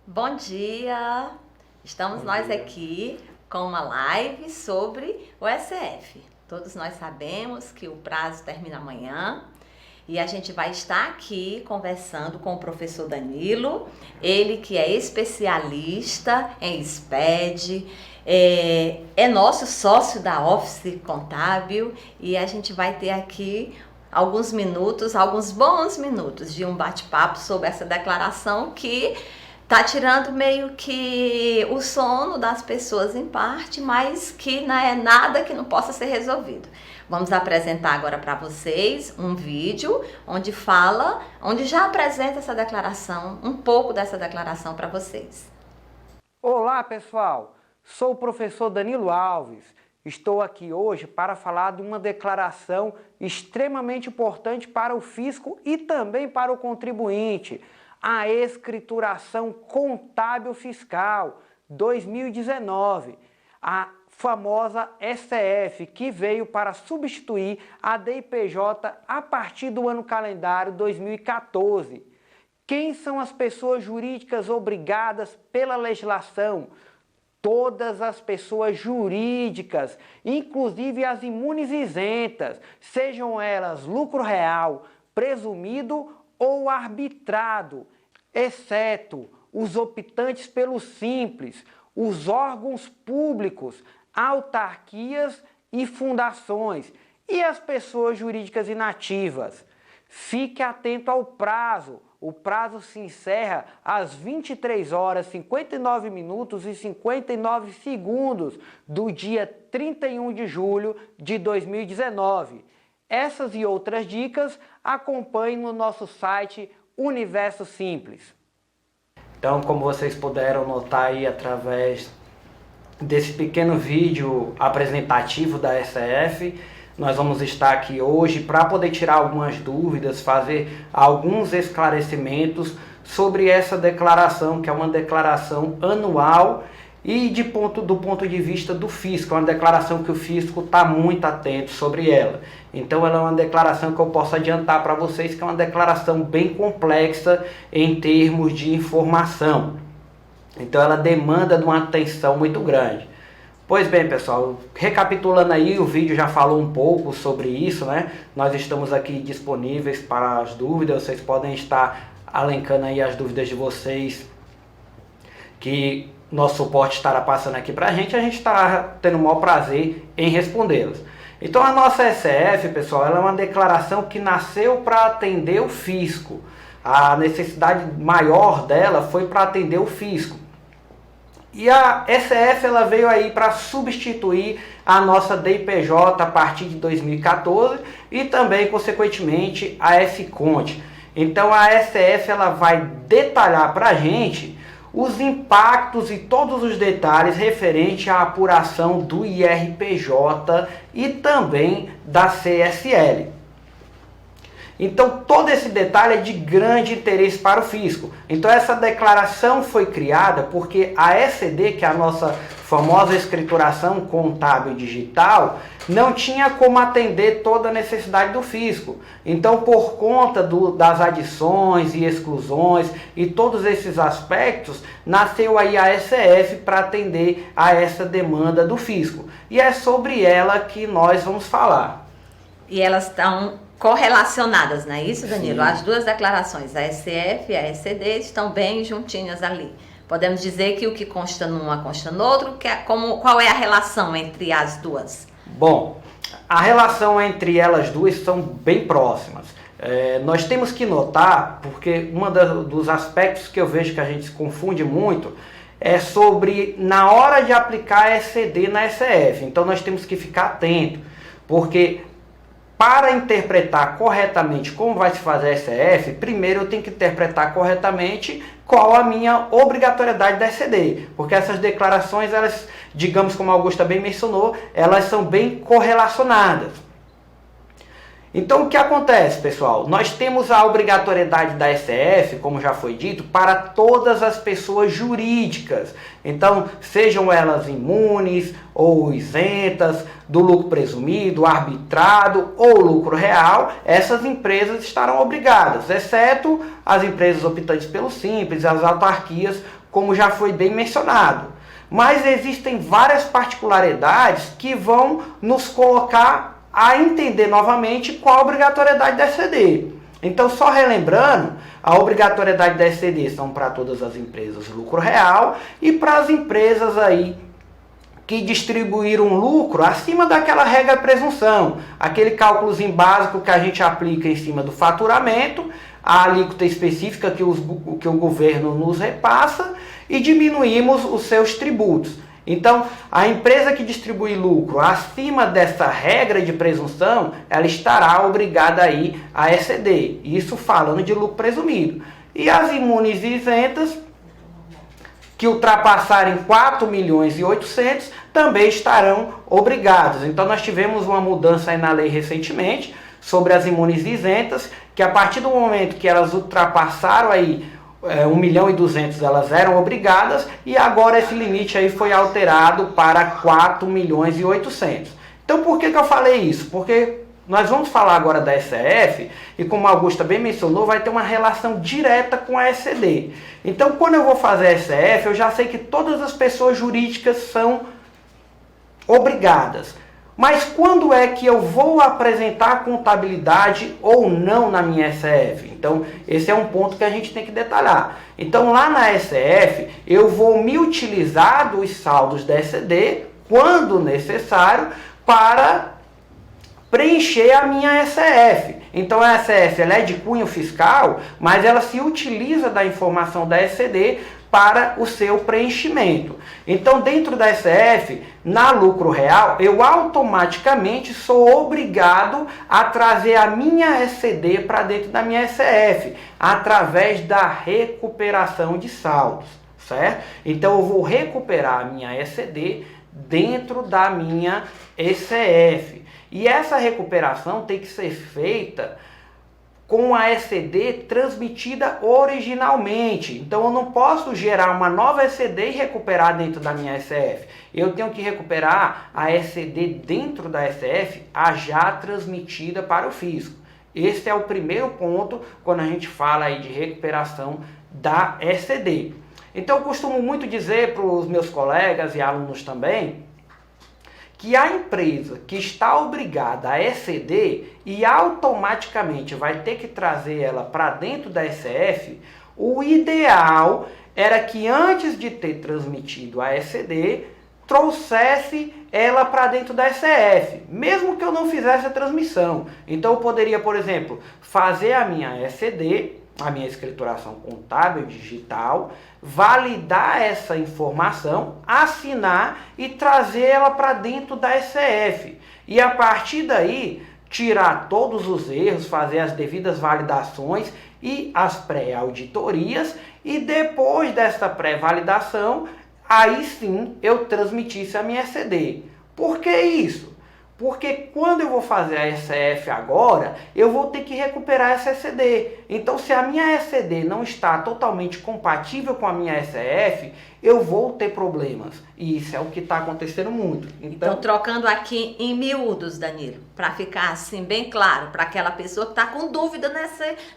Bom dia! Estamos Bom nós dia. aqui com uma live sobre o SF. Todos nós sabemos que o prazo termina amanhã e a gente vai estar aqui conversando com o professor Danilo, ele que é especialista em SPED, é nosso sócio da Office Contábil e a gente vai ter aqui alguns minutos, alguns bons minutos de um bate-papo sobre essa declaração que tá tirando meio que o sono das pessoas em parte, mas que não é nada que não possa ser resolvido. Vamos apresentar agora para vocês um vídeo onde já apresenta essa declaração, um pouco dessa declaração para vocês. Olá, pessoal. Sou o professor Danilo Alves. Estou aqui hoje para falar de uma declaração extremamente importante para o fisco e também para o contribuinte. A escrituração contábil fiscal 2019, a famosa SF, que veio para substituir a DIPJ a partir do ano calendário 2014. Quem são as pessoas jurídicas obrigadas pela legislação? Todas as pessoas jurídicas, inclusive as imunes isentas, sejam elas lucro real, presumido ou arbitrado, exceto os optantes pelo simples, os órgãos públicos, autarquias e fundações e as pessoas jurídicas inativas. Fique atento ao prazo. O prazo se encerra às 23 horas, 59 minutos e 59 segundos do dia 31 de julho de 2019. Essas e outras dicas acompanhe no nosso site Universo Simples. Então, como vocês puderam notar aí através desse pequeno vídeo apresentativo da SF, nós vamos estar aqui hoje para poder tirar algumas dúvidas, fazer alguns esclarecimentos sobre essa declaração, que é uma declaração anual e do ponto de vista do fisco, é uma declaração que o fisco está muito atento sobre ela. Então ela é uma declaração que eu posso adiantar para vocês que é uma declaração bem complexa em termos de informação. Então ela demanda de uma atenção muito grande. Pois bem, pessoal, recapitulando aí, o vídeo já falou um pouco sobre isso, né? Nós estamos aqui disponíveis para as dúvidas, vocês podem estar alencando aí as dúvidas de vocês, que nosso suporte estará passando aqui para a gente estará tendo o maior prazer em respondê-las. Então a nossa SF, pessoal, ela é uma declaração que nasceu para atender o fisco. A necessidade maior dela foi para atender o fisco. E a SF ela veio aí para substituir a nossa DIPJ a partir de 2014 e também, consequentemente, a FCONT. Então a SF ela vai detalhar para a gente os impactos e todos os detalhes referentes à apuração do IRPJ e também da CSL. Então todo esse detalhe é de grande interesse para o fisco. Então essa declaração foi criada porque a ECD, que é a nossa famosa escrituração contábil digital, não tinha como atender toda a necessidade do fisco. Então por conta das adições e exclusões e todos esses aspectos, nasceu aí a SF para atender a essa demanda do fisco. E é sobre ela que nós vamos falar. E elas estão correlacionadas, não é isso, Danilo? Sim. As duas declarações, a SF e a ECD, estão bem juntinhas ali. Podemos dizer que o que consta numa consta no outro, qual é a relação entre as duas? Bom, a relação entre elas duas são bem próximas. Nós temos que notar, porque dos aspectos que eu vejo que a gente se confunde muito é sobre na hora de aplicar a ECD na SF. Então nós temos que ficar atento, porque para interpretar corretamente como vai se fazer a SF, primeiro eu tenho que interpretar corretamente qual a minha obrigatoriedade da ECD. Porque essas declarações, elas, digamos como a Augusta bem mencionou, elas são bem correlacionadas. Então o que acontece, pessoal? Nós temos a obrigatoriedade da SF, como já foi dito, para todas as pessoas jurídicas. Então, sejam elas imunes ou isentas, do lucro presumido, arbitrado ou lucro real, essas empresas estarão obrigadas, exceto as empresas optantes pelo simples, as autarquias, como já foi bem mencionado. Mas existem várias particularidades que vão nos colocar a entender novamente qual a obrigatoriedade da ECD. Então, só relembrando, a obrigatoriedade da ECD são para todas as empresas lucro real e para as empresas aí que distribuíram lucro acima daquela regra de presunção, aquele cálculozinho básico que a gente aplica em cima do faturamento, a alíquota específica que o governo nos repassa e diminuímos os seus tributos. Então, a empresa que distribui lucro acima dessa regra de presunção, ela estará obrigada aí a ECD. Isso falando de lucro presumido. E as imunes e isentas, que ultrapassarem 4 milhões e 800, também estarão obrigadas. Então, nós tivemos uma mudança aí na lei recentemente sobre as imunes e isentas, que a partir do momento que elas ultrapassaram aí 1 milhão e 200 elas eram obrigadas e agora esse limite aí foi alterado para 4 milhões e 800. Então por que eu falei isso? Porque nós vamos falar agora da ECF e como a Augusta bem mencionou, vai ter uma relação direta com a ECD. Então quando eu vou fazer a ECF, eu já sei que todas as pessoas jurídicas são obrigadas. Mas quando é que eu vou apresentar contabilidade ou não na minha ECF? Então, esse é um ponto que a gente tem que detalhar. Então, lá na ECF, eu vou me utilizar dos saldos da ECD, quando necessário, para preencher a minha ECF. Então, a ECF ela é de cunho fiscal, mas ela se utiliza da informação da ECD para o seu preenchimento. Então, dentro da ECF, na lucro real, eu automaticamente sou obrigado a trazer a minha ECD para dentro da minha ECF, através da recuperação de saldos, certo? Então, eu vou recuperar a minha ECD dentro da minha ECF. E essa recuperação tem que ser feita com a ECD transmitida originalmente. Então eu não posso gerar uma nova ECD e recuperar dentro da minha ECF. Eu tenho que recuperar a ECD dentro da ECF, a já transmitida para o fisco. Esse é o primeiro ponto quando a gente fala aí de recuperação da ECD. Então eu costumo muito dizer para os meus colegas e alunos também, que a empresa que está obrigada a ECD e automaticamente vai ter que trazer ela para dentro da ECF, o ideal era que antes de ter transmitido a ECD, trouxesse ela para dentro da ECF, mesmo que eu não fizesse a transmissão. Então eu poderia, por exemplo, fazer a minha ECD, a minha escrituração contábil digital, validar essa informação, assinar e trazer ela para dentro da ECF. E a partir daí, tirar todos os erros, fazer as devidas validações e as pré-auditorias, e depois dessa pré-validação, aí sim eu transmitisse a minha ECD. Por que isso? Porque quando eu vou fazer a ECF agora, eu vou ter que recuperar essa ECD. Então, se a minha ECD não está totalmente compatível com a minha ECF, eu vou ter problemas. E isso é o que está acontecendo muito. Então, trocando aqui em miúdos, Danilo, para ficar assim bem claro, para aquela pessoa que está com dúvida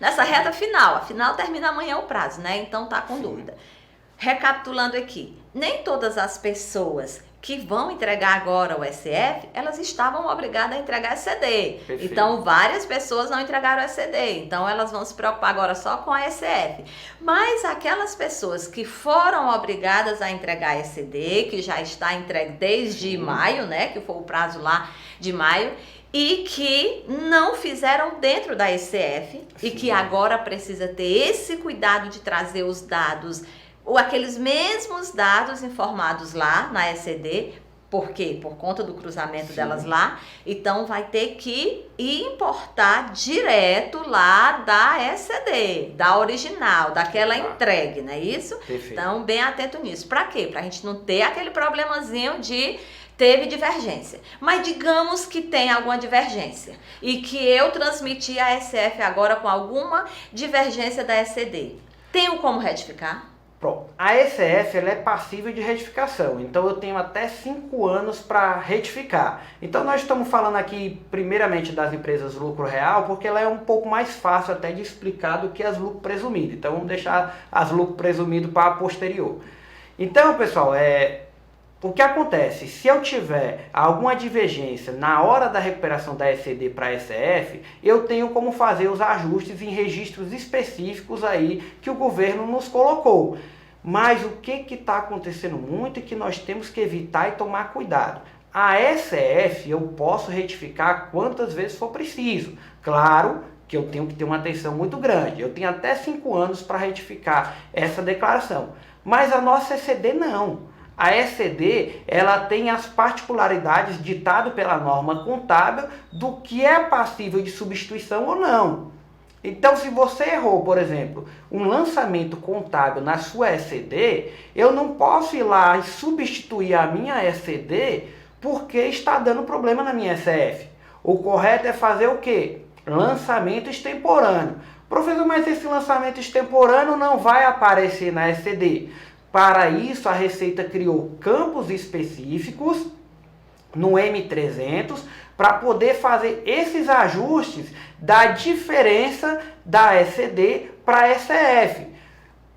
nessa reta final. Afinal, termina amanhã o prazo, né? Então, está com dúvida. Recapitulando aqui, nem todas as pessoas que vão entregar agora o ECF, elas estavam obrigadas a entregar ECD. Perfeito. Então, várias pessoas não entregaram o ECD. Então, elas vão se preocupar agora só com a ECF. Mas aquelas pessoas que foram obrigadas a entregar ECD, que já está entregue desde maio, né? Que foi o prazo lá de maio, e que não fizeram dentro da ECF, e que agora precisa ter esse cuidado de trazer os dados, ou aqueles mesmos dados informados lá na ECD, por quê? Por conta do cruzamento delas lá, então vai ter que importar direto lá da ECD, da original, daquela entregue, não é isso? Perfeito. Então, bem atento nisso. Para quê? Para a gente não ter aquele problemazinho de teve divergência. Mas digamos que tem alguma divergência e que eu transmiti a ECF agora com alguma divergência da ECD. Tenho como retificar? Pronto. a ECF ela é passível de retificação, então eu tenho até 5 anos para retificar. Então nós estamos falando aqui primeiramente das empresas lucro real, porque ela é um pouco mais fácil até de explicar do que as lucro presumido. Então vamos deixar as lucro presumido para posterior. Então, pessoal, o que acontece? Se eu tiver alguma divergência na hora da recuperação da ECD para a ECF, eu tenho como fazer os ajustes em registros específicos aí que o governo nos colocou. Mas o que está acontecendo muito e que nós temos que evitar e tomar cuidado? A ECF eu posso retificar quantas vezes for preciso. Claro que eu tenho que ter uma atenção muito grande. Eu tenho até 5 anos para retificar essa declaração. Mas a nossa ECD não. A ECD, ela tem as particularidades ditadas pela norma contábil do que é passível de substituição ou não. Então, se você errou, por exemplo, um lançamento contábil na sua ECD, eu não posso ir lá e substituir a minha ECD porque está dando problema na minha ECF. O correto é fazer o quê? Lançamento extemporâneo. Professor, mas esse lançamento extemporâneo não vai aparecer na ECD. Para isso, a Receita criou campos específicos no M300 para poder fazer esses ajustes da diferença da ECD para a ECF.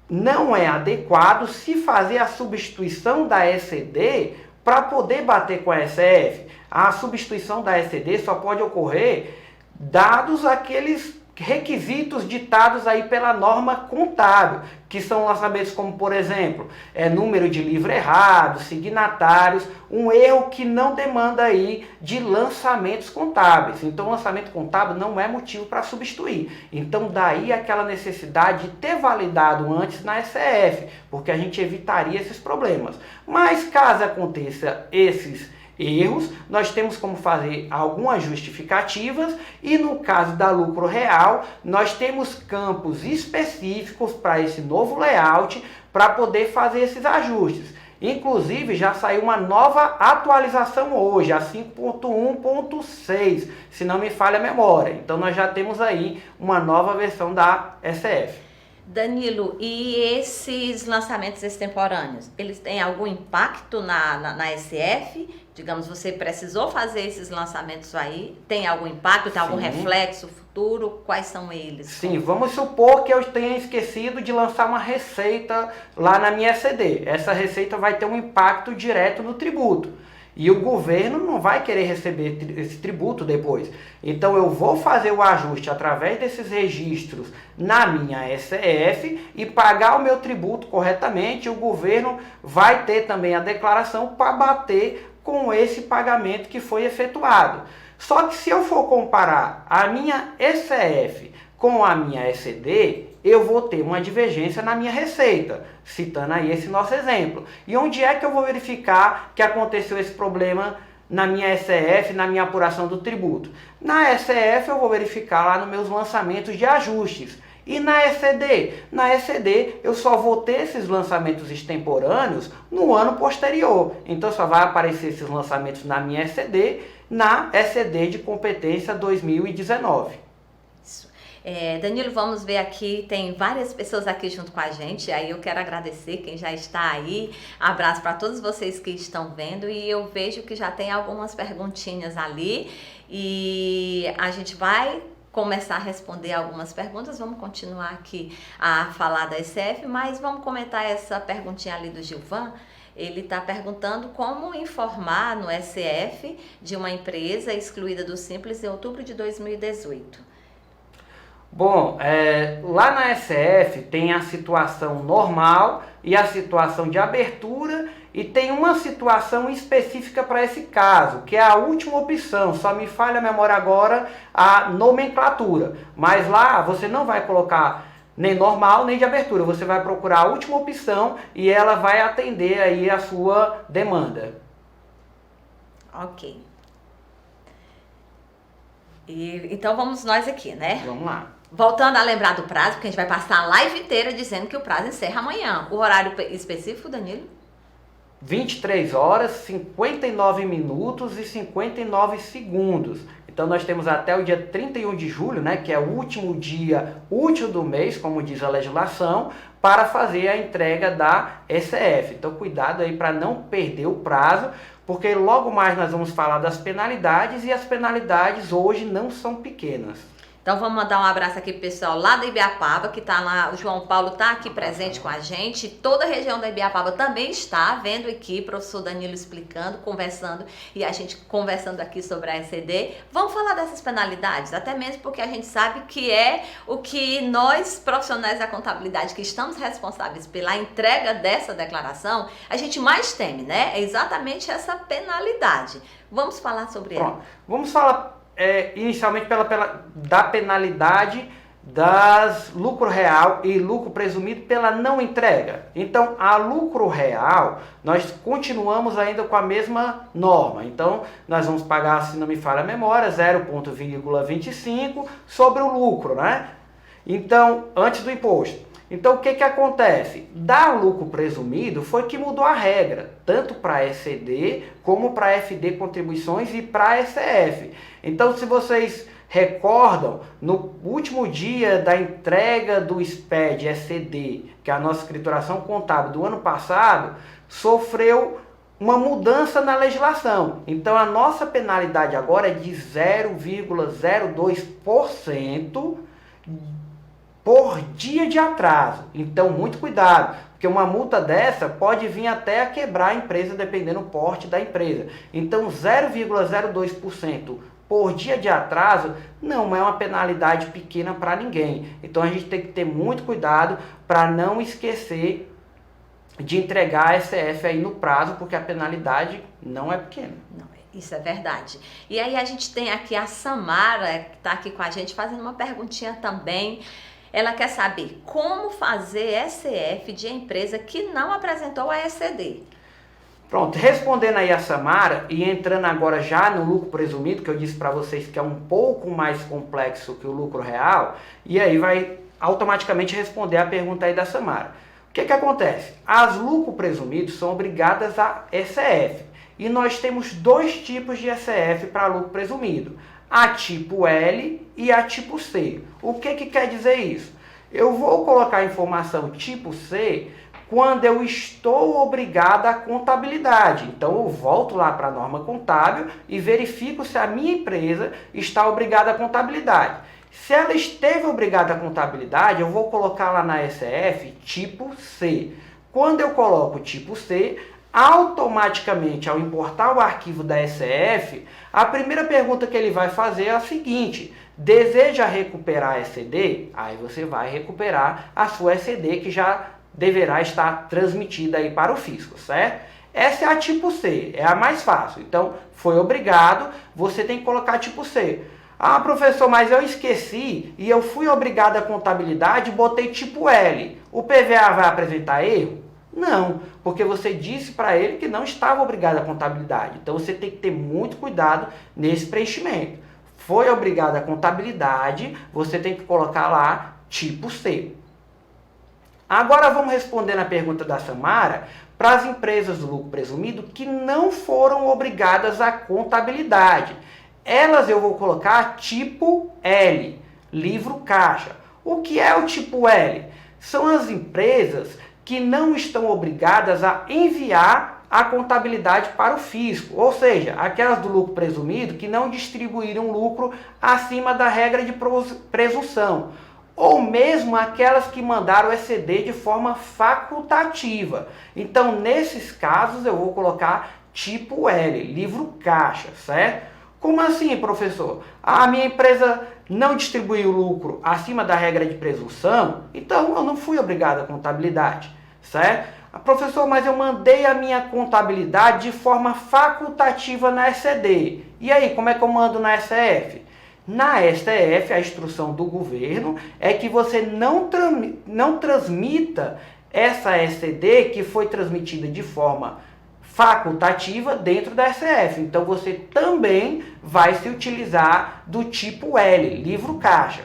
Não é adequado se fazer a substituição da ECD para poder bater com a ECF. A substituição da ECD só pode ocorrer dados aqueles requisitos ditados aí pela norma contábil, que são lançamentos como, por exemplo, número de livro errado, signatários, um erro que não demanda aí de lançamentos contábeis. Então, o lançamento contábil não é motivo para substituir. Então, daí aquela necessidade de ter validado antes na ECF, porque a gente evitaria esses problemas. Mas, caso aconteça esses erros, nós temos como fazer algumas justificativas e no caso da lucro real, nós temos campos específicos para esse novo layout para poder fazer esses ajustes. Inclusive já saiu uma nova atualização hoje, a 5.1.6, se não me falha a memória. Então nós já temos aí uma nova versão da ECF. Danilo, e esses lançamentos extemporâneos, eles têm algum impacto na ECF? Digamos, você precisou fazer esses lançamentos aí, tem algum impacto, tem algum reflexo futuro? Quais são eles? Sim, vamos supor que eu tenha esquecido de lançar uma receita lá na minha ECD. Essa receita vai ter um impacto direto no tributo. E o governo não vai querer receber esse tributo depois. Então eu vou fazer o ajuste através desses registros na minha ECF e pagar o meu tributo corretamente. O governo vai ter também a declaração para bater com esse pagamento que foi efetuado. Só que se eu for comparar a minha ECF com a minha ECD, eu vou ter uma divergência na minha receita, citando aí esse nosso exemplo. E onde é que eu vou verificar que aconteceu esse problema na minha ECF, na minha apuração do tributo? Na ECF eu vou verificar lá nos meus lançamentos de ajustes. E na ECD? Na ECD eu só vou ter esses lançamentos extemporâneos no ano posterior. Então só vai aparecer esses lançamentos na minha ECD, na ECD de competência 2019. Danilo, vamos ver aqui, tem várias pessoas aqui junto com a gente, aí eu quero agradecer quem já está aí, abraço para todos vocês que estão vendo e eu vejo que já tem algumas perguntinhas ali e a gente vai começar a responder algumas perguntas, vamos continuar aqui a falar da ECF, mas vamos comentar essa perguntinha ali do Gilvan. Ele está perguntando como informar no ECF de uma empresa excluída do Simples em outubro de 2018. Bom, lá na ECF tem a situação normal e a situação de abertura e tem uma situação específica para esse caso, que é a última opção, só me falha a memória agora a nomenclatura, mas lá você não vai colocar nem normal nem de abertura, você vai procurar a última opção e ela vai atender aí a sua demanda. Ok. Então vamos nós aqui, né? Vamos lá. Voltando a lembrar do prazo, porque a gente vai passar a live inteira dizendo que o prazo encerra amanhã. O horário específico, Danilo? 23 horas, 59 minutos e 59 segundos. Então nós temos até o dia 31 de julho, né, que é o último dia útil do mês, como diz a legislação, para fazer a entrega da ECF. Então cuidado aí para não perder o prazo, porque logo mais nós vamos falar das penalidades e as penalidades hoje não são pequenas. Então vamos mandar um abraço aqui pro pessoal lá da Ibiapaba, que tá lá, o João Paulo tá aqui presente com a gente, toda a região da Ibiapaba também está vendo aqui, professor Danilo explicando, conversando, e a gente conversando aqui sobre a ECD. Vamos falar dessas penalidades, até mesmo porque a gente sabe que é o que nós, profissionais da contabilidade, que estamos responsáveis pela entrega dessa declaração, a gente mais teme, né? É exatamente essa penalidade. Vamos falar sobre ela. Vamos falar inicialmente da penalidade das lucro real e lucro presumido pela não entrega. Então, a lucro real, nós continuamos ainda com a mesma norma. Então, nós vamos pagar, se não me falha a memória, 0,25 sobre o lucro, né? Então, antes do imposto. Então, o que acontece? Da lucro presumido foi que mudou a regra, tanto para a ECD, como para a FD Contribuições e para a ECF. Então, se vocês recordam, no último dia da entrega do SPED ECD, que é a nossa escrituração contábil do ano passado, sofreu uma mudança na legislação. Então, a nossa penalidade agora é de 0,02% por dia de atraso. Então, muito cuidado, porque uma multa dessa pode vir até a quebrar a empresa, dependendo do porte da empresa. Então, 0,02% por dia de atraso não é uma penalidade pequena para ninguém. Então, a gente tem que ter muito cuidado para não esquecer de entregar a ECF aí no prazo, porque a penalidade não é pequena. Não, isso é verdade. E aí a gente tem aqui a Samara, que está aqui com a gente, fazendo uma perguntinha também. Ela quer saber como fazer ECF de empresa que não apresentou a ECD. Pronto, respondendo aí a Samara e entrando agora já no lucro presumido, que eu disse para vocês que é um pouco mais complexo que o lucro real, e aí vai automaticamente responder a pergunta aí da Samara. O que acontece? As lucros presumidos são obrigadas a ECF, e nós temos dois tipos de ECF para lucro presumido. A tipo L e a tipo C. O que quer dizer isso? Eu vou colocar a informação tipo C quando eu estou obrigado à contabilidade. Então eu volto lá para a norma contábil e verifico se a minha empresa está obrigada à contabilidade. Se ela esteve obrigada à contabilidade, eu vou colocar lá na ECF tipo C. Quando eu coloco tipo C, automaticamente, ao importar o arquivo da ECF, a primeira pergunta que ele vai fazer é a seguinte: deseja recuperar a ECD? Aí você vai recuperar a sua ECD, que já deverá estar transmitida aí para o fisco, certo? Essa é a tipo C, é a mais fácil. Então, foi obrigado, você tem que colocar tipo C. Ah, professor, mas eu esqueci e eu fui obrigado à contabilidade e botei tipo L. O PVA vai apresentar erro? Não, porque você disse para ele que não estava obrigado à contabilidade. Então você tem que ter muito cuidado nesse preenchimento. Foi obrigado à contabilidade, você tem que colocar lá tipo C. Agora vamos responder na pergunta da Samara para as empresas do lucro presumido que não foram obrigadas à contabilidade. Elas eu vou colocar tipo L, livro caixa. O que é o tipo L? São as empresas que não estão obrigadas a enviar a contabilidade para o fisco, ou seja, aquelas do lucro presumido que não distribuíram lucro acima da regra de presunção, ou mesmo aquelas que mandaram ECD de forma facultativa. Então, nesses casos, eu vou colocar tipo L, livro caixa, certo? Como assim, professor? A minha empresa não distribuiu lucro acima da regra de presunção, então eu não fui obrigado à contabilidade, certo? Professor, mas eu mandei a minha contabilidade de forma facultativa na ECD. E aí, como é que eu mando na STF? Na STF, a instrução do governo é que você não transmita essa ECD que foi transmitida de forma facultativa dentro da STF. Então você também vai se utilizar do tipo L, livro caixa,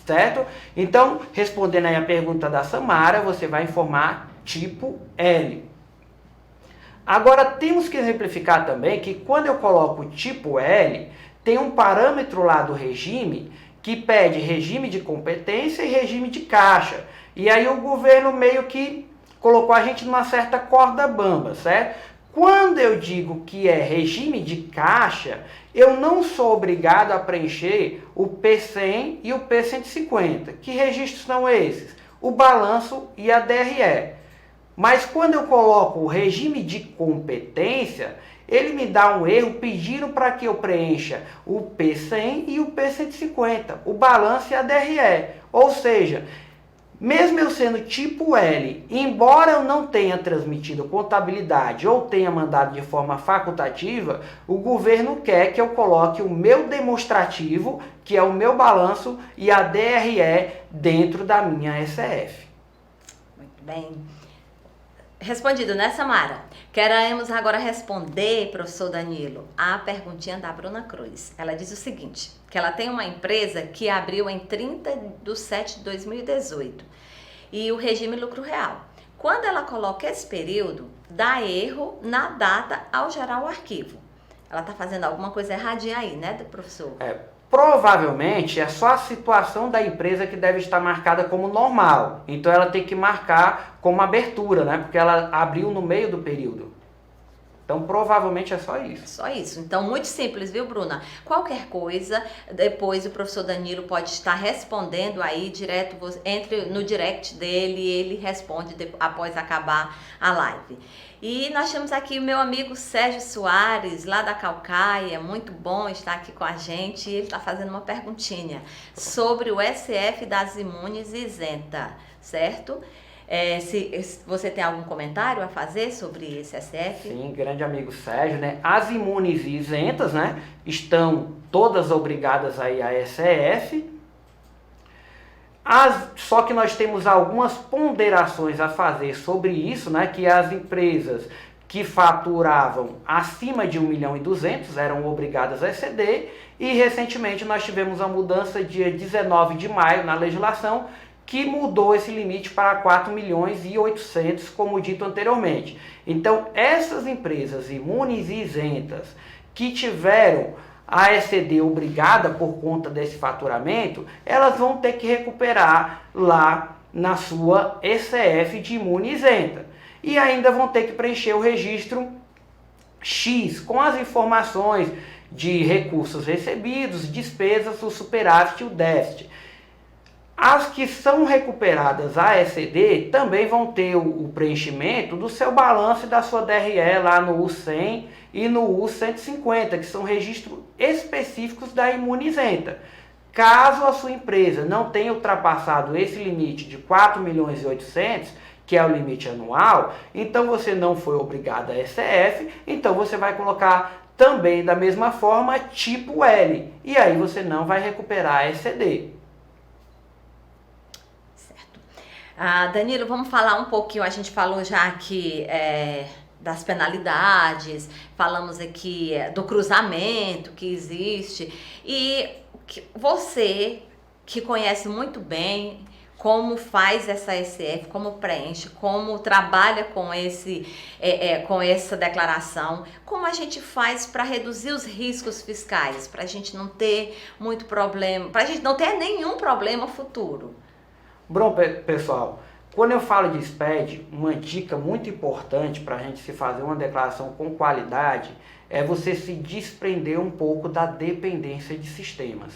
certo? Então, respondendo aí a pergunta da Samara, você vai informar tipo L. Agora temos que exemplificar também que quando eu coloco tipo L, tem um parâmetro lá do regime que pede regime de competência e regime de caixa. E aí o governo meio que colocou a gente numa certa corda bamba, certo? Quando eu digo que é regime de caixa, eu não sou obrigado a preencher o P100 e o P150. Que registros são esses? O balanço e a DRE. Mas quando eu coloco o regime de competência, ele me dá um erro pedindo para que eu preencha o P100 e o P150, o balanço e a DRE. Ou seja, mesmo eu sendo tipo L, embora eu não tenha transmitido contabilidade ou tenha mandado de forma facultativa, o governo quer que eu coloque o meu demonstrativo, que é o meu balanço, e a DRE dentro da minha SF. Muito bem. Respondido, né, Samara? Queremos agora responder, professor Danilo, a perguntinha da Bruna Cruz. Ela diz o seguinte, que ela tem uma empresa que abriu em 30/7/2018 e o regime lucro real. Quando ela coloca esse período, dá erro na data ao gerar o arquivo. Ela está fazendo alguma coisa erradinha aí, né, professor? Provavelmente é só a situação da empresa que deve estar marcada como normal. Então ela tem que marcar como abertura, né? Porque ela abriu no meio do período. Então provavelmente é só isso. Só isso. Então muito simples, viu, Bruna? Qualquer coisa, depois o professor Danilo pode estar respondendo aí direto, entre no direct dele e ele responde após acabar a live. E nós temos aqui o meu amigo Sérgio Soares, lá da Caucaia, muito bom estar aqui com a gente. Ele está fazendo uma perguntinha sobre o SF das imunes isenta, certo? Se você tem algum comentário a fazer sobre esse SF? Sim, grande amigo Sérgio, né? As imunes isentas, né, estão todas obrigadas aí a SF. Só que nós temos algumas ponderações a fazer sobre isso, né? Que as empresas que faturavam acima de 1.200.000 eram obrigadas a exceder, e recentemente nós tivemos a mudança dia 19 de maio na legislação, que mudou esse limite para 4.800.000, como dito anteriormente. Então, essas empresas imunes e isentas que tiveram a ECD obrigada por conta desse faturamento, elas vão ter que recuperar lá na sua ECF de imune isenta. E ainda vão ter que preencher o registro X com as informações de recursos recebidos, despesas, o superávit e o déficit. As que são recuperadas a ECD também vão ter o preenchimento do seu balanço e da sua DRE lá no U100 e no U150, que são registros específicos da imune isenta. Caso a sua empresa não tenha ultrapassado esse limite de 4.800.000, que é o limite anual, então você não foi obrigado a ECF, então você vai colocar também da mesma forma tipo L, e aí você não vai recuperar a ECD. Danilo, vamos falar um pouquinho, a gente falou já aqui das penalidades, falamos aqui do cruzamento que existe, e você que conhece muito bem como faz essa SF, como preenche, como trabalha com essa declaração, como a gente faz para reduzir os riscos fiscais, para a gente não ter muito problema, para a gente não ter nenhum problema futuro. Bom, pessoal, quando eu falo de SPED, uma dica muito importante para a gente se fazer uma declaração com qualidade é você se desprender um pouco da dependência de sistemas.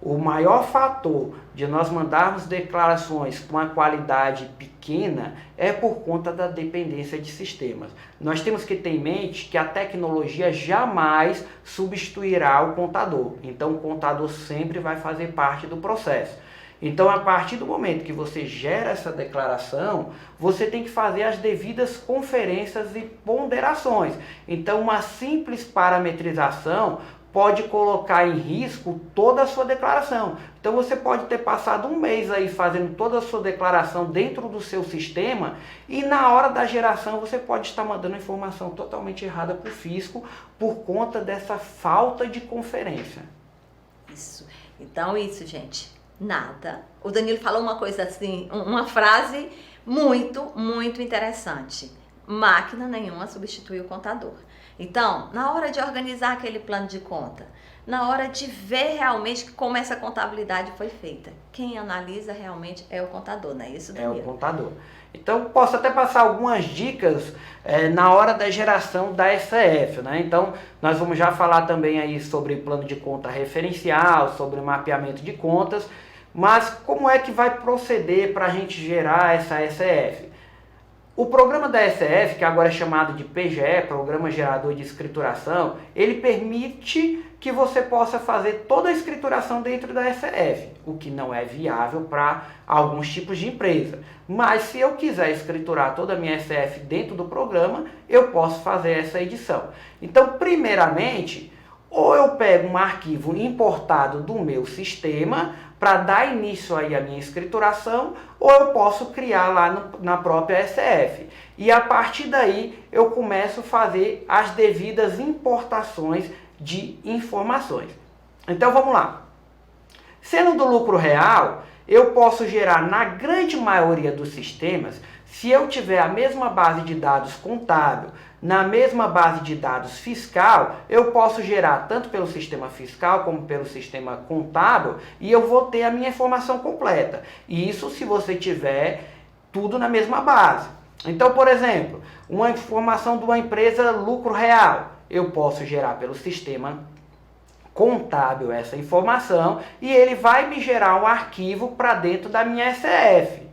O maior fator de nós mandarmos declarações com uma qualidade pequena é por conta da dependência de sistemas. Nós temos que ter em mente que a tecnologia jamais substituirá o contador. Então o contador sempre vai fazer parte do processo. Então, a partir do momento que você gera essa declaração, você tem que fazer as devidas conferências e ponderações. Então, uma simples parametrização pode colocar em risco toda a sua declaração. Então, você pode ter passado um mês aí fazendo toda a sua declaração dentro do seu sistema e na hora da geração você pode estar mandando informação totalmente errada para o fisco por conta dessa falta de conferência. Isso. Então, gente. Nada. O Danilo falou uma coisa assim, uma frase muito, muito interessante. máquina nenhuma substitui o contador. Então, na hora de organizar aquele plano de conta, na hora de ver realmente como essa contabilidade foi feita, quem analisa realmente é o contador, não é isso, Danilo? É o contador. Então, posso até passar algumas dicas na hora da geração da SF, né? Então, nós vamos já falar também aí sobre plano de conta referencial, sobre mapeamento de contas, mas como é que vai proceder para a gente gerar essa SF? O programa da SF, que agora é chamado de PGE, Programa Gerador de Escrituração, ele permite que você possa fazer toda a escrituração dentro da SF, o que não é viável para alguns tipos de empresa. Mas se eu quiser escriturar toda a minha SF dentro do programa, eu posso fazer essa edição. Então, primeiramente, ou eu pego um arquivo importado do meu sistema para dar início aí à minha escrituração, ou eu posso criar lá na própria SF. E a partir daí eu começo a fazer as devidas importações de informações. Então vamos lá. Sendo do lucro real, eu posso gerar na grande maioria dos sistemas, se eu tiver a mesma base de dados contábil, na mesma base de dados fiscal, eu posso gerar tanto pelo sistema fiscal como pelo sistema contábil e eu vou ter a minha informação completa. Isso se você tiver tudo na mesma base. Então, por exemplo, uma informação de uma empresa lucro real, eu posso gerar pelo sistema contábil essa informação e ele vai me gerar um arquivo para dentro da minha SF.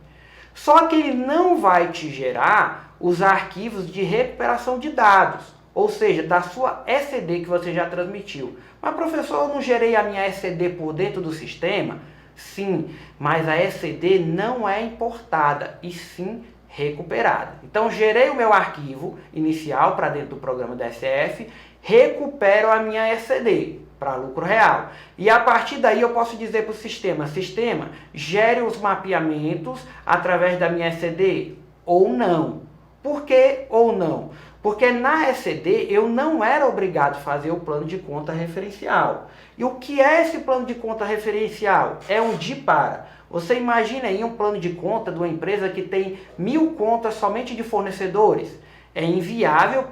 Só que ele não vai te gerar os arquivos de recuperação de dados, ou seja, da sua SCD que você já transmitiu. Mas professor, eu não gerei a minha SCD por dentro do sistema? Sim, mas a SCD não é importada e sim recuperada. Então gerei o meu arquivo inicial para dentro do programa da SF, recupero a minha SCD para lucro real. E a partir daí eu posso dizer para o sistema, gere os mapeamentos através da minha SCD ou não. Por que ou não? Porque na SCD eu não era obrigado a fazer o plano de conta referencial. E o que é esse plano de conta referencial? É um de para. Você imagina aí um plano de conta de uma empresa que tem 1000 contas somente de fornecedores. É inviável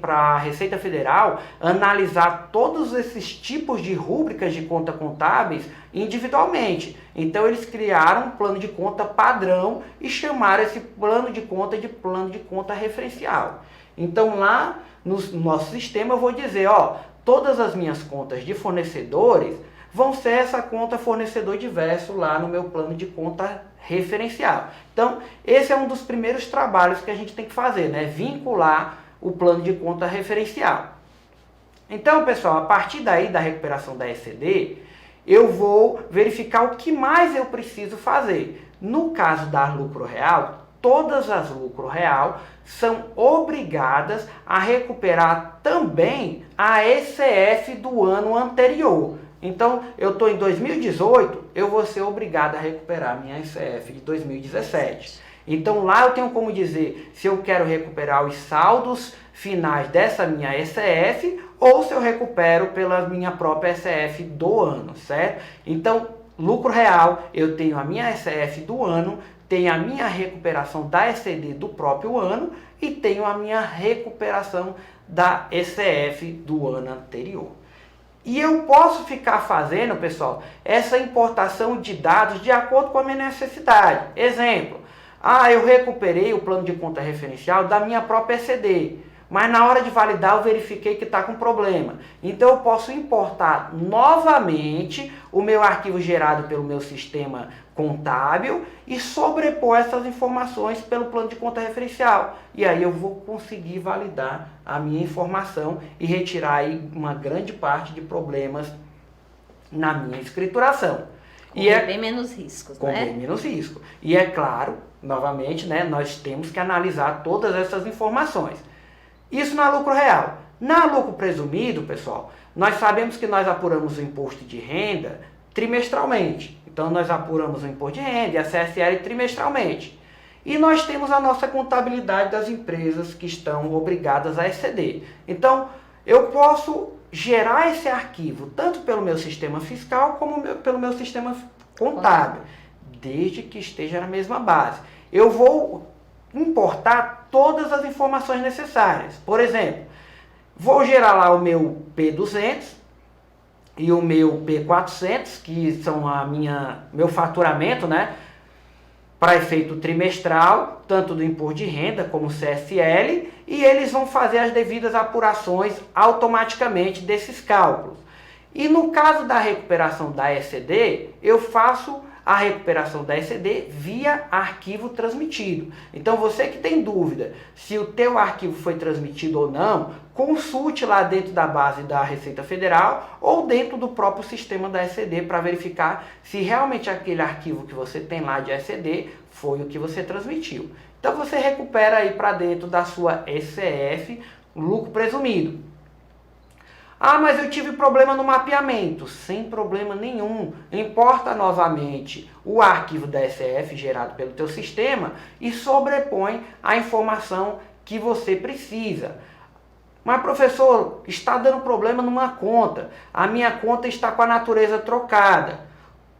para a Receita Federal analisar todos esses tipos de rúbricas de conta contábeis individualmente. Então eles criaram um plano de conta padrão e chamaram esse plano de conta de plano de conta referencial. Então lá no nosso sistema eu vou dizer, ó, todas as minhas contas de fornecedores vão ser essa conta fornecedor diverso lá no meu plano de conta referencial. Então, esse é um dos primeiros trabalhos que a gente tem que fazer, né? Vincular o plano de conta referencial. Então, pessoal, a partir daí da recuperação da SCD, eu vou verificar o que mais eu preciso fazer. No caso da lucro real, todas as lucro real são obrigadas a recuperar também a ECF do ano anterior. Então, eu estou em 2018, eu vou ser obrigado a recuperar a minha ECF de 2017. Então, lá eu tenho como dizer se eu quero recuperar os saldos finais dessa minha ECF ou se eu recupero pela minha própria ECF do ano, certo? Então, lucro real, eu tenho a minha ECF do ano, tenho a minha recuperação da ECD do próprio ano e tenho a minha recuperação da ECF do ano anterior. E eu posso ficar fazendo, pessoal, essa importação de dados de acordo com a minha necessidade. Exemplo, eu recuperei o plano de conta referencial da minha própria ECD, mas na hora de validar eu verifiquei que está com problema. Então eu posso importar novamente o meu arquivo gerado pelo meu sistema contábil e sobrepor essas informações pelo plano de conta referencial. E aí eu vou conseguir validar a minha informação e retirar aí uma grande parte de problemas na minha escrituração. Com bem menos riscos, né? Com bem menos risco. E é claro, novamente, né, nós temos que analisar todas essas informações. Isso na lucro real. Na lucro presumido, pessoal, nós sabemos que nós apuramos o imposto de renda trimestralmente. Então, nós apuramos o imposto de renda e a CSL trimestralmente. E nós temos a nossa contabilidade das empresas que estão obrigadas a exceder. Então, eu posso gerar esse arquivo tanto pelo meu sistema fiscal como pelo meu sistema contábil, desde que esteja na mesma base. Eu vou importar todas as informações necessárias. Por exemplo, vou gerar lá o meu P200 e o meu P400, que são meu faturamento, né? Para efeito trimestral, tanto do imposto de renda como CSL, e eles vão fazer as devidas apurações automaticamente desses cálculos. E no caso da recuperação da ECD, eu faço a recuperação da ECD via arquivo transmitido. Então você que tem dúvida se o teu arquivo foi transmitido ou não, consulte lá dentro da base da Receita Federal ou dentro do próprio sistema da ECD para verificar se realmente aquele arquivo que você tem lá de ECD foi o que você transmitiu. Então você recupera aí para dentro da sua ECF lucro presumido. Ah, mas eu tive problema no mapeamento. Sem problema nenhum. Importa novamente o arquivo da ECF gerado pelo teu sistema e sobrepõe a informação que você precisa. Mas, professor, está dando problema numa conta. A minha conta está com a natureza trocada.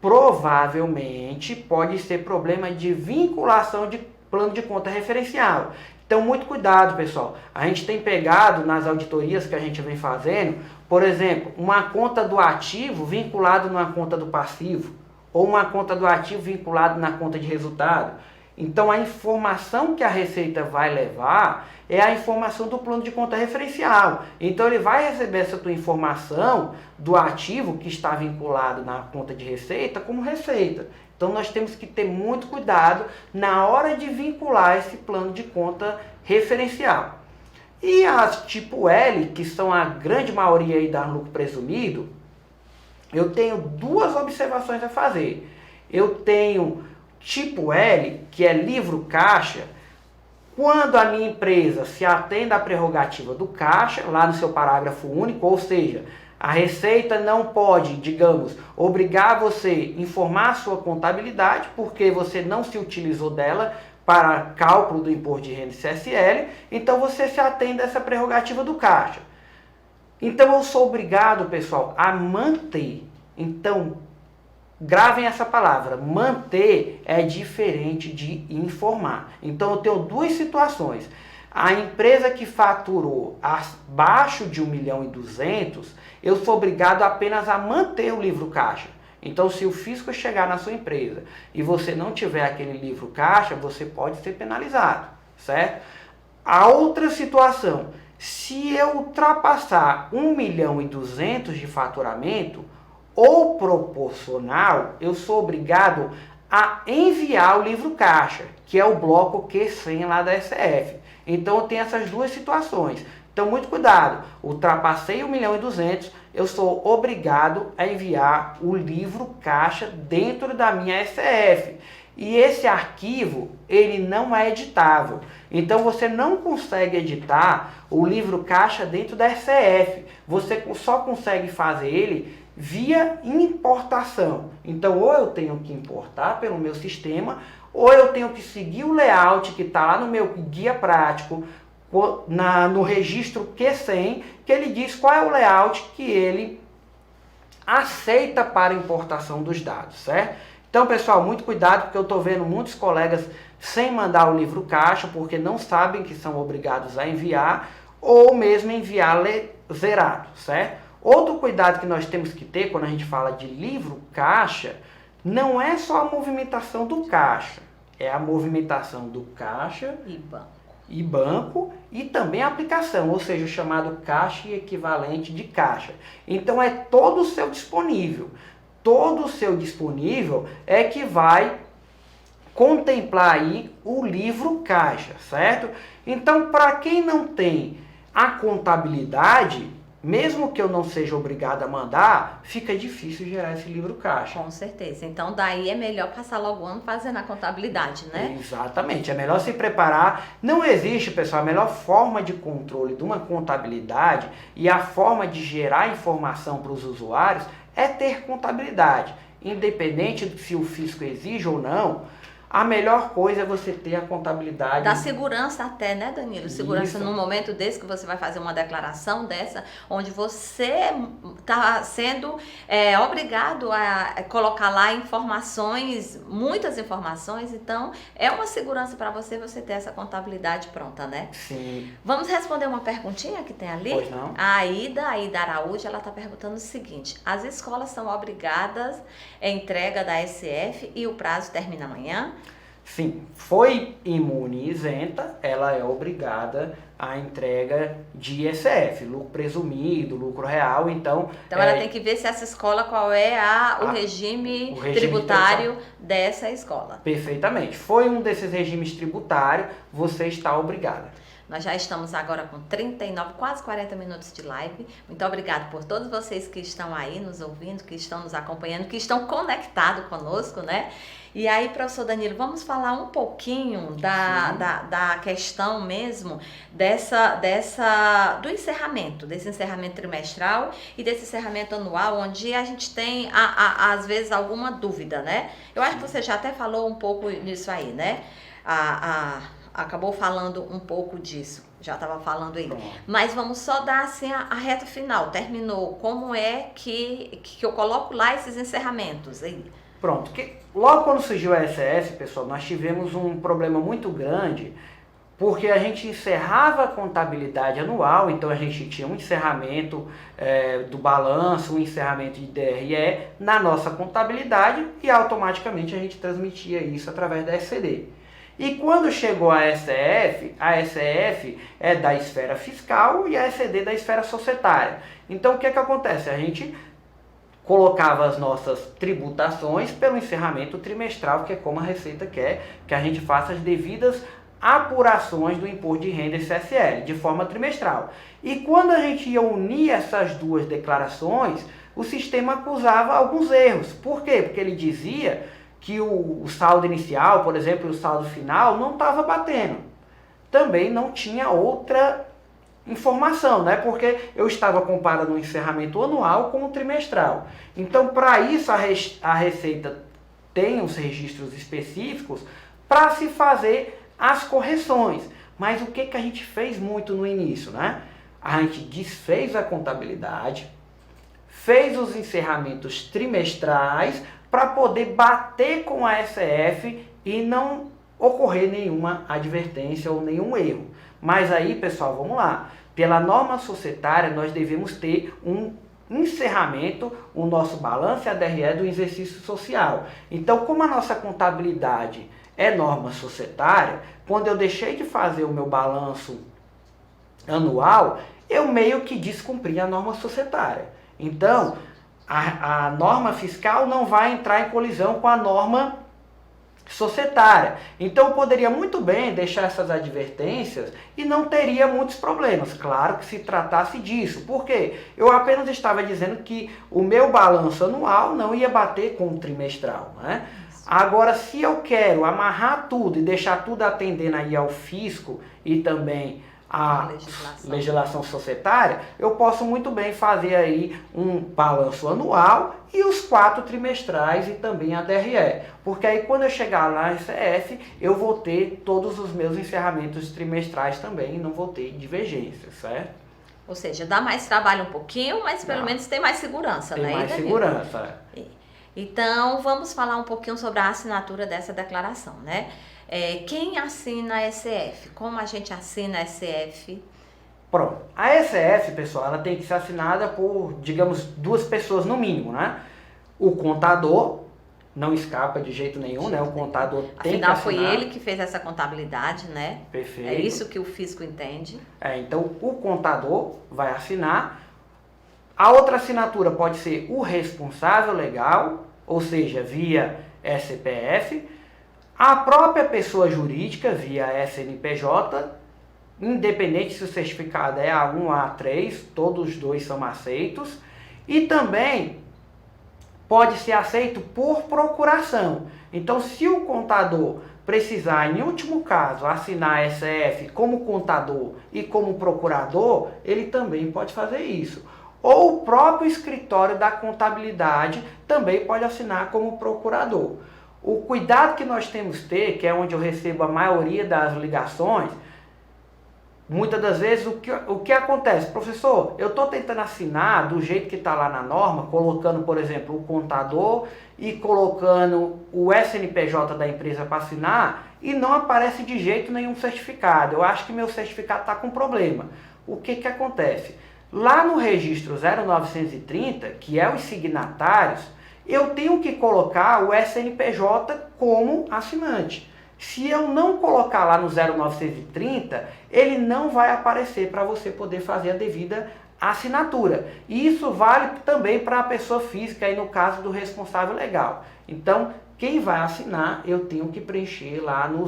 Provavelmente pode ser problema de vinculação de plano de conta referencial. Então, muito cuidado, pessoal. A gente tem pegado nas auditorias que a gente vem fazendo, por exemplo, uma conta do ativo vinculado numa conta do passivo, ou uma conta do ativo vinculado na conta de resultado. Então, a informação que a Receita vai levar é a informação do plano de conta referencial. Então, ele vai receber essa tua informação do ativo que está vinculado na conta de receita como receita. Então, nós temos que ter muito cuidado na hora de vincular esse plano de conta referencial. E as tipo L, que são a grande maioria aí da lucro presumido, eu tenho duas observações a fazer. Eu tenho tipo L, que é livro caixa, quando a minha empresa se atende à prerrogativa do caixa, lá no seu parágrafo único, ou seja, a Receita não pode, digamos, obrigar você a informar a sua contabilidade, porque você não se utilizou dela para cálculo do imposto de renda e CSL, então você se atende a essa prerrogativa do caixa. Então eu sou obrigado, pessoal, a manter. Então, gravem essa palavra, manter é diferente de informar. Então eu tenho duas situações. A empresa que faturou abaixo de 1.200.000, eu sou obrigado apenas a manter o livro caixa. Então, se o fisco chegar na sua empresa e você não tiver aquele livro caixa, você pode ser penalizado, certo? A outra situação, se eu ultrapassar 1.200.000 de faturamento, ou proporcional, eu sou obrigado a enviar o livro caixa, que é o bloco Q100 lá da SF. Então, eu tenho essas duas situações. Então, muito cuidado. Ultrapassei 1.200.000, eu sou obrigado a enviar o livro caixa dentro da minha SF. E esse arquivo, ele não é editável. Então, você não consegue editar o livro caixa dentro da SF. Você só consegue fazer ele via importação. Então, ou eu tenho que importar pelo meu sistema, ou eu tenho que seguir o layout que está lá no meu guia prático, no registro Q100, que ele diz qual é o layout que ele aceita para importação dos dados, certo? Então, pessoal, muito cuidado, porque eu estou vendo muitos colegas sem mandar o livro caixa, porque não sabem que são obrigados a enviar, ou mesmo enviar zerado, certo? Outro cuidado que nós temos que ter quando a gente fala de livro caixa, não é só a movimentação do caixa, é a movimentação do caixa e banco e também a aplicação, ou seja, o chamado caixa e equivalente de caixa. Então é todo o seu disponível. Todo o seu disponível é que vai contemplar aí o livro caixa, certo? Então, para quem não tem a contabilidade, mesmo que eu não seja obrigado a mandar, fica difícil gerar esse livro caixa. Com certeza. Então, daí é melhor passar logo o ano fazendo a contabilidade, né? Exatamente. É melhor se preparar. Não existe, pessoal, a melhor forma de controle de uma contabilidade e a forma de gerar informação para os usuários é ter contabilidade. Independente de se o fisco exige ou não, a melhor coisa é você ter a contabilidade. Dá segurança até, né, Danilo? Segurança Isso. num momento desse que você vai fazer uma declaração dessa, onde você está sendo obrigado a colocar lá informações, muitas informações, então é uma segurança para você ter essa contabilidade pronta, né? Sim. Vamos responder uma perguntinha que tem ali? Pois não. A Aida Araújo, ela está perguntando o seguinte: as escolas são obrigadas à entrega da SF e o prazo termina amanhã? Sim, foi imune e isenta, ela é obrigada à entrega de ISF, lucro presumido, lucro real, então... Então ela tem que ver se essa escola, qual é o regime tributário dessa escola. Perfeitamente. Foi um desses regimes tributários, você está obrigada. Nós já estamos agora com 39, quase 40 minutos de live. Muito obrigada por todos vocês que estão aí nos ouvindo, que estão nos acompanhando, que estão conectados conosco, né? E aí, professor Danilo, vamos falar um pouquinho da questão mesmo do encerramento, desse encerramento trimestral e desse encerramento anual, onde a gente tem, às vezes, alguma dúvida, né? Eu acho que você já até falou um pouco nisso aí, né? Acabou falando um pouco disso, já estava falando aí. Mas vamos só dar assim a reta final, terminou. Como é que eu coloco lá esses encerramentos aí? Pronto, logo quando surgiu a SF, pessoal, nós tivemos um problema muito grande, porque a gente encerrava a contabilidade anual, então a gente tinha um encerramento do balanço, um encerramento de DRE na nossa contabilidade e automaticamente a gente transmitia isso através da SCD. E quando chegou a SF é da esfera fiscal e a SCD da esfera societária. Então o que acontece? A gente colocava as nossas tributações pelo encerramento trimestral, que é como a Receita quer que a gente faça as devidas apurações do imposto de renda CSL, de forma trimestral. E quando a gente ia unir essas duas declarações, o sistema acusava alguns erros. Por quê? Porque ele dizia que o saldo inicial, por exemplo, e o saldo final não estava batendo. Também não tinha outra informação, né? Porque eu estava comparando o encerramento anual com o trimestral. Então, para isso, a Receita tem os registros específicos para se fazer as correções. Mas o que a gente fez muito no início, né? A gente desfez a contabilidade, fez os encerramentos trimestrais para poder bater com a SF e não ocorrer nenhuma advertência ou nenhum erro. Mas aí, pessoal, vamos lá. Pela norma societária, nós devemos ter um encerramento, o nosso balanço e a DRE do exercício social. Então, como a nossa contabilidade é norma societária, quando eu deixei de fazer o meu balanço anual, eu meio que descumpri a norma societária. Então, a norma fiscal não vai entrar em colisão com a norma societária. Então eu poderia muito bem deixar essas advertências e não teria muitos problemas, claro que se tratasse disso. Por quê? Eu apenas estava dizendo que o meu balanço anual não ia bater com o trimestral, né? Agora, se eu quero amarrar tudo e deixar tudo atendendo aí ao fisco e também a legislação societária, eu posso muito bem fazer aí um balanço anual e os 4 trimestrais e também a DRE. Porque aí quando eu chegar lá na SF, eu vou ter todos os meus encerramentos trimestrais também e não vou ter divergência, certo? Ou seja, dá mais trabalho um pouquinho, mas pelo menos tem mais segurança, né? Tem mais segurança. Então, vamos falar um pouquinho sobre a assinatura dessa declaração, né? Quem assina a SF? Como a gente assina a SF? Pronto. A SF, pessoal, ela tem que ser assinada por, digamos, 2 pessoas no mínimo, né? O contador, não escapa de jeito nenhum, né? O contador tem que assinar. Afinal, foi ele que fez essa contabilidade, né? Perfeito. É isso que o fisco entende. Então, o contador vai assinar. A outra assinatura pode ser o responsável legal, ou seja, via SPF. A própria pessoa jurídica, via SNPJ, independente se o certificado é A1 ou A3, todos os 2 são aceitos. E também pode ser aceito por procuração. Então, se o contador precisar, em último caso, assinar a SF como contador e como procurador, ele também pode fazer isso. Ou o próprio escritório da contabilidade também pode assinar como procurador. O cuidado que nós temos que ter, que é onde eu recebo a maioria das ligações, muitas das vezes o que acontece? Professor, eu estou tentando assinar do jeito que está lá na norma, colocando, por exemplo, o contador e colocando o SNPJ da empresa para assinar e não aparece de jeito nenhum certificado. Eu acho que meu certificado está com problema. O que acontece? Lá no registro 0930, que é os signatários, eu tenho que colocar o SNPJ como assinante. Se eu não colocar lá no 0930, ele não vai aparecer para você poder fazer a devida assinatura. E isso vale também para a pessoa física, aí no caso do responsável legal. Então, quem vai assinar, eu tenho que preencher lá no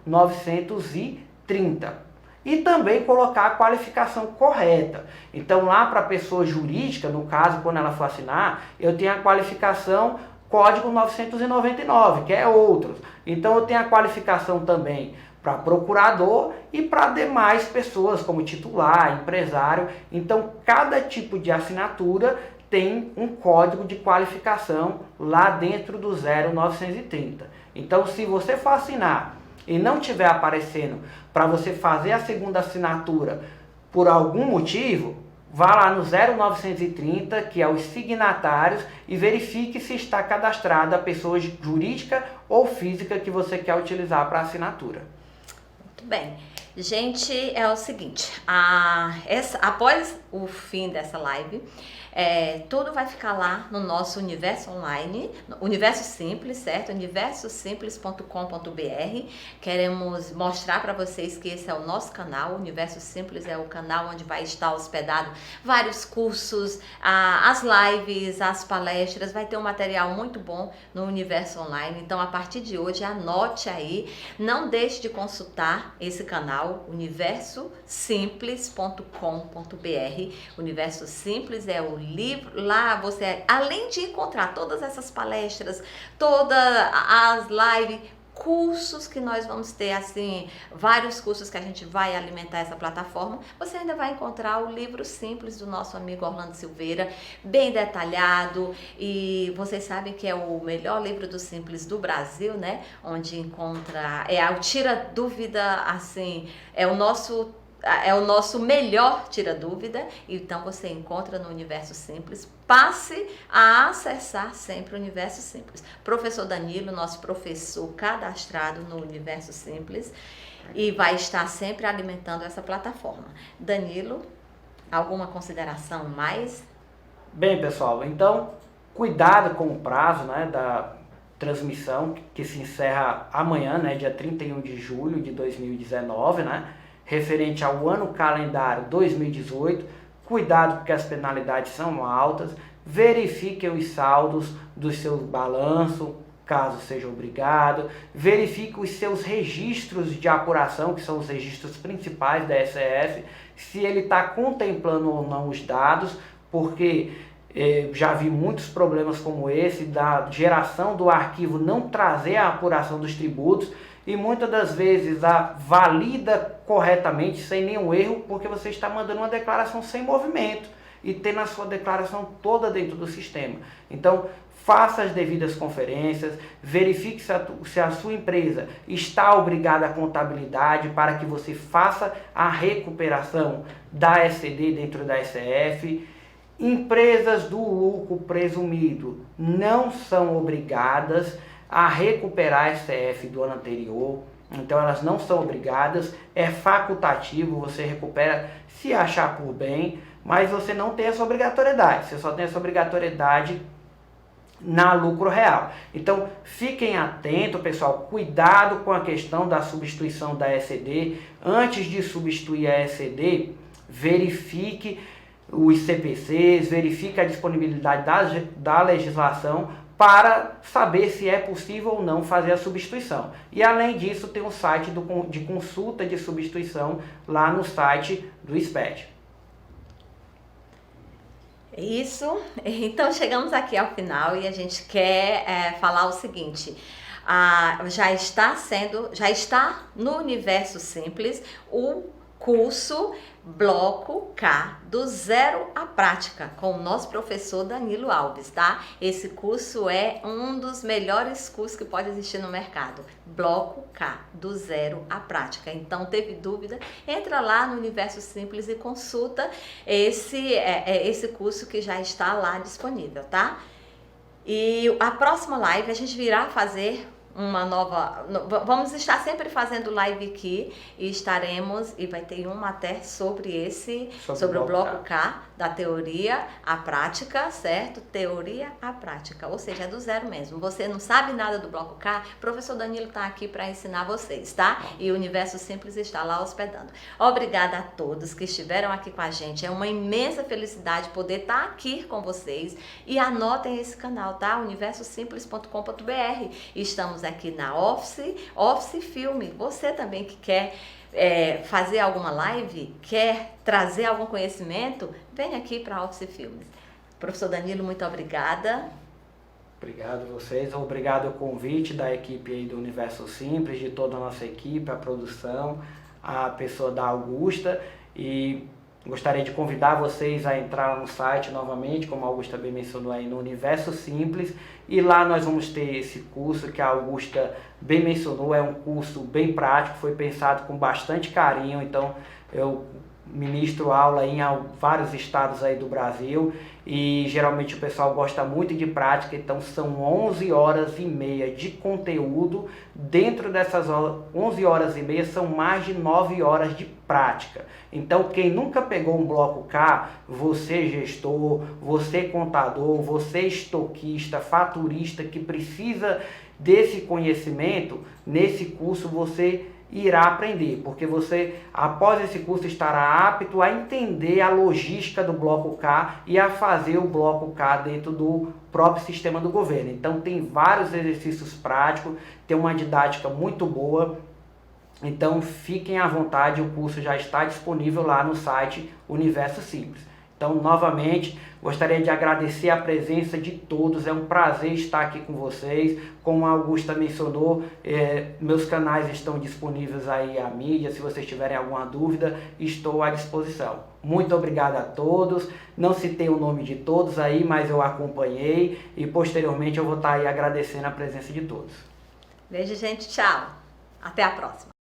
0930. E também colocar a qualificação correta. Então, lá para a pessoa jurídica, no caso, quando ela for assinar, eu tenho a qualificação Código 999, que é outros. Então, eu tenho a qualificação também para procurador e para demais pessoas, como titular, empresário. Então, cada tipo de assinatura tem um código de qualificação lá dentro do 0930. Então, se você for assinar e não estiver aparecendo para você fazer a segunda assinatura por algum motivo, vá lá no 0930, que é os signatários, e verifique se está cadastrada a pessoa jurídica ou física que você quer utilizar para assinatura. Muito bem. Gente, é o seguinte, após o fim dessa live, tudo vai ficar lá no nosso Universo Online, Universo Simples, certo? universosimples.com.br. Queremos mostrar para vocês que esse é o nosso canal. O Universo Simples é o canal onde vai estar hospedado vários cursos, as lives, as palestras. Vai ter um material muito bom no Universo Online. Então, a partir de hoje, anote aí. Não deixe de consultar esse canal, universosimples.com.br. Universo Simples é o livro. Lá você, além de encontrar todas essas palestras, todas as lives, cursos que nós vamos ter, assim, vários cursos que a gente vai alimentar essa plataforma, você ainda vai encontrar o livro simples do nosso amigo Orlando Silveira, bem detalhado, e vocês sabem que é o melhor livro do Simples do Brasil, né? Onde encontra, o tira dúvida, assim, é o nosso melhor tira-dúvida. Então você encontra no Universo Simples. Passe a acessar sempre o Universo Simples. Professor Danilo, nosso professor cadastrado no Universo Simples, e vai estar sempre alimentando essa plataforma. Danilo, alguma consideração mais? Bem, pessoal, então cuidado com o prazo, né, da transmissão que se encerra amanhã, né, dia 31 de julho de 2019, né? Referente ao ano calendário 2018, cuidado porque as penalidades são altas, verifiquem os saldos do seu balanço, caso seja obrigado, verifique os seus registros de apuração, que são os registros principais da SF, se ele está contemplando ou não os dados, porque já vi muitos problemas como esse, da geração do arquivo não trazer a apuração dos tributos, e muitas das vezes valida corretamente, sem nenhum erro, porque você está mandando uma declaração sem movimento e tendo a sua declaração toda dentro do sistema. Então, faça as devidas conferências, verifique se a sua empresa está obrigada à contabilidade para que você faça a recuperação da SCD dentro da SF. Empresas do lucro presumido não são obrigadas a recuperar a SF do ano anterior, então elas não são obrigadas, é facultativo, você recupera se achar por bem, mas você não tem essa obrigatoriedade, você só tem essa obrigatoriedade na lucro real. Então fiquem atentos, pessoal, cuidado com a questão da substituição da SCD. Antes de substituir a SCD, verifique os CPCs, verifique a disponibilidade da legislação para saber se é possível ou não fazer a substituição. E além disso, tem um site de consulta de substituição lá no site do SPED. Isso, então chegamos aqui ao final e a gente quer falar o seguinte: já está no Universo Simples o curso Bloco K, do zero à prática, com o nosso professor Danilo Alves, tá? Esse curso é um dos melhores cursos que pode existir no mercado. Bloco K, do zero à prática. Então, teve dúvida? Entra lá no Universo Simples e consulta esse curso que já está lá disponível, tá? E a próxima live a gente virá fazer uma nova, vamos estar sempre fazendo live aqui e vai ter uma até sobre sobre o bloco K, da teoria à prática, certo? Teoria à prática, ou seja, é do zero mesmo. Você não sabe nada do bloco K, o professor Danilo está aqui para ensinar vocês, tá? E o Universo Simples está lá hospedando. Obrigada a todos que estiveram aqui com a gente, é uma imensa felicidade poder estar aqui com vocês, e anotem esse canal, tá? universosimples.com.br. Estamos aqui na Office Filme. Você também que quer fazer alguma live, quer trazer algum conhecimento, vem aqui para a Office Filmes. Professor Danilo, muito obrigada. Obrigado a vocês, obrigado ao convite da equipe aí do Universo Simples, de toda a nossa equipe, a produção, a pessoa da Augusta, e gostaria de convidar vocês a entrar no site novamente, como a Augusta bem mencionou aí, no Universo Simples, e lá nós vamos ter esse curso que a Augusta bem mencionou, é um curso bem prático, foi pensado com bastante carinho, então eu ministro aula em vários estados aí do Brasil, e geralmente o pessoal gosta muito de prática, então são 11 horas e meia de conteúdo. Dentro dessas 11 horas e meia são mais de 9 horas de prática. Então quem nunca pegou um bloco K, você gestor, você contador, você estoquista, faturista que precisa desse conhecimento, nesse curso você irá aprender, porque você, após esse curso, estará apto a entender a logística do bloco K e a fazer o bloco K dentro do próprio sistema do governo. Então tem vários exercícios práticos, tem uma didática muito boa, então fiquem à vontade, o curso já está disponível lá no site Universo Simples. Então, novamente, gostaria de agradecer a presença de todos, é um prazer estar aqui com vocês. Como a Augusta mencionou, meus canais estão disponíveis aí à mídia, se vocês tiverem alguma dúvida, estou à disposição. Muito obrigado a todos, não citei o nome de todos aí, mas eu acompanhei e posteriormente eu vou estar aí agradecendo a presença de todos. Beijo, gente, tchau, até a próxima.